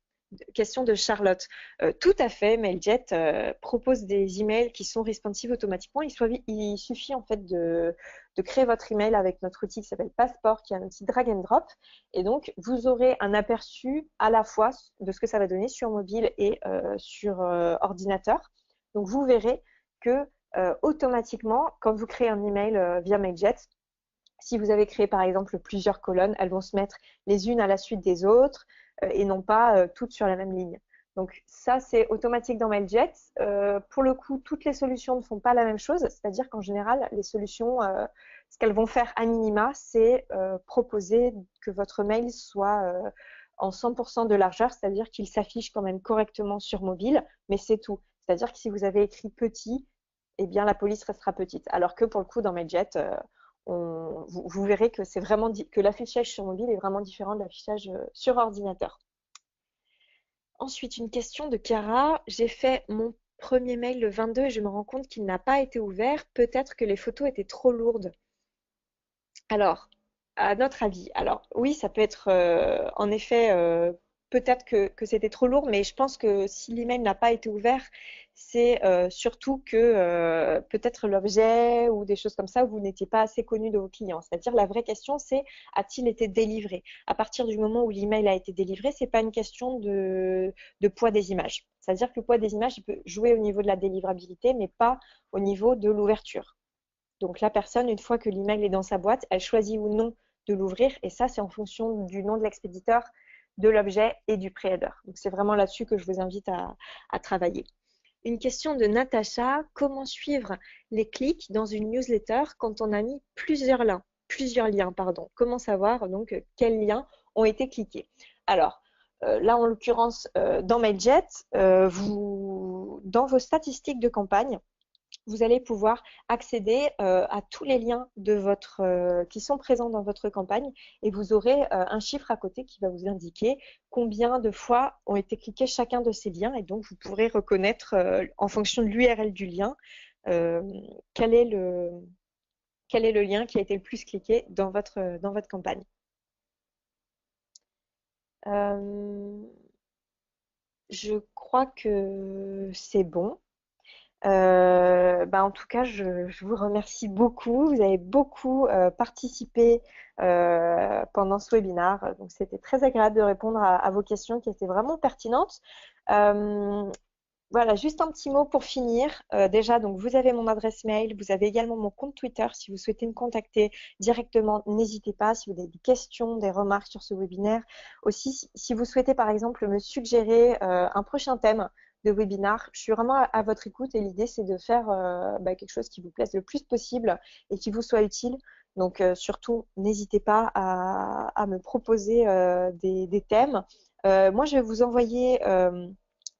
Question de Charlotte. Tout à fait, Mailjet propose des emails qui sont responsive automatiquement. Il suffit en fait de créer votre email avec notre outil qui s'appelle Passport, qui est un outil drag and drop. Et donc, vous aurez un aperçu à la fois de ce que ça va donner sur mobile et sur ordinateur. Donc, vous verrez que automatiquement, quand vous créez un email via Mailjet, si vous avez créé par exemple plusieurs colonnes, elles vont se mettre les unes à la suite des autres et non pas toutes sur la même ligne. Donc ça, c'est automatique dans Mailjet. Pour le coup, toutes les solutions ne font pas la même chose, c'est-à-dire qu'en général, les solutions, ce qu'elles vont faire à minima, c'est proposer que votre mail soit en 100% de largeur, c'est-à-dire qu'il s'affiche quand même correctement sur mobile, mais c'est tout. C'est-à-dire que si vous avez écrit petit, eh bien la police restera petite. Alors que pour le coup, dans Mailjet, vous verrez que c'est vraiment que l'affichage sur mobile est vraiment différent de l'affichage sur ordinateur. Ensuite, une question de Chiara. J'ai fait mon Premier mail le 22 et je me rends compte qu'il n'a pas été ouvert. Peut-être que les photos étaient trop lourdes. Alors, à notre avis, alors oui, ça peut être en effet peut-être que c'était trop lourd, mais je pense que si l'email n'a pas été ouvert, c'est surtout que peut-être l'objet ou des choses comme ça, vous n'étiez pas assez connu de vos clients. C'est-à-dire la vraie question, c'est a-t-il été délivré? À partir du moment où l'email a été délivré, c'est pas une question de poids des images. C'est-à-dire que le poids des images, il peut jouer au niveau de la délivrabilité, mais pas au niveau de l'ouverture. Donc la personne, une fois que l'email est dans sa boîte, elle choisit ou non de l'ouvrir et ça, c'est en fonction du nom de l'expéditeur, de l'objet et du pré-header. Donc c'est vraiment là-dessus que je vous invite à travailler. Une question de Natacha, comment suivre les clics dans une newsletter quand on a mis plusieurs liens, pardon. Comment savoir donc quels liens ont été cliqués? Alors, là en l'occurrence, dans Mailjet, dans vos statistiques de campagne, vous allez pouvoir accéder à tous les liens qui sont présents dans votre campagne et vous aurez un chiffre à côté qui va vous indiquer combien de fois ont été cliqués chacun de ces liens et donc vous pourrez reconnaître en fonction de l'URL du lien euh, quel est quel est le lien qui a été le plus cliqué dans votre campagne. Euh, je crois que c'est bon. En tout cas, je vous remercie beaucoup. Vous avez beaucoup participé pendant ce webinaire. Donc, c'était très agréable de répondre à vos questions qui étaient vraiment pertinentes. Euh, voilà, juste un petit mot pour finir. Déjà, donc vous avez mon adresse mail, vous avez également mon compte Twitter. Si vous souhaitez me contacter directement, n'hésitez pas. Si vous avez des questions, des remarques sur ce webinaire, aussi si vous souhaitez par exemple me suggérer un prochain thème de webinaire, je suis vraiment à votre écoute et l'idée c'est de faire quelque chose qui vous plaise le plus possible et qui vous soit utile. Donc surtout, n'hésitez pas à me proposer des thèmes. Moi, je vais vous envoyer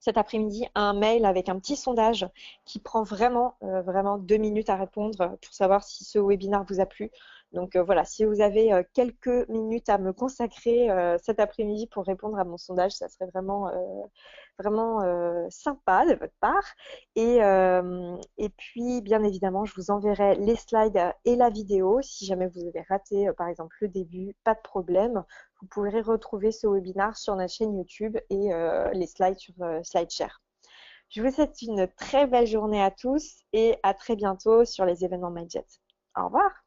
cet après-midi un mail avec un petit sondage qui prend vraiment 2 minutes à répondre pour savoir si ce webinaire vous a plu. Donc voilà, si vous avez quelques minutes à me consacrer cet après-midi pour répondre à mon sondage, ça serait vraiment sympa de votre part. Et puis, bien évidemment, je vous enverrai les slides et la vidéo. Si jamais vous avez raté, par exemple, le début, pas de problème. Vous pourrez retrouver ce webinaire sur notre chaîne YouTube et les slides sur SlideShare. Je vous souhaite une très belle journée à tous et à très bientôt sur les événements MyJet. Au revoir.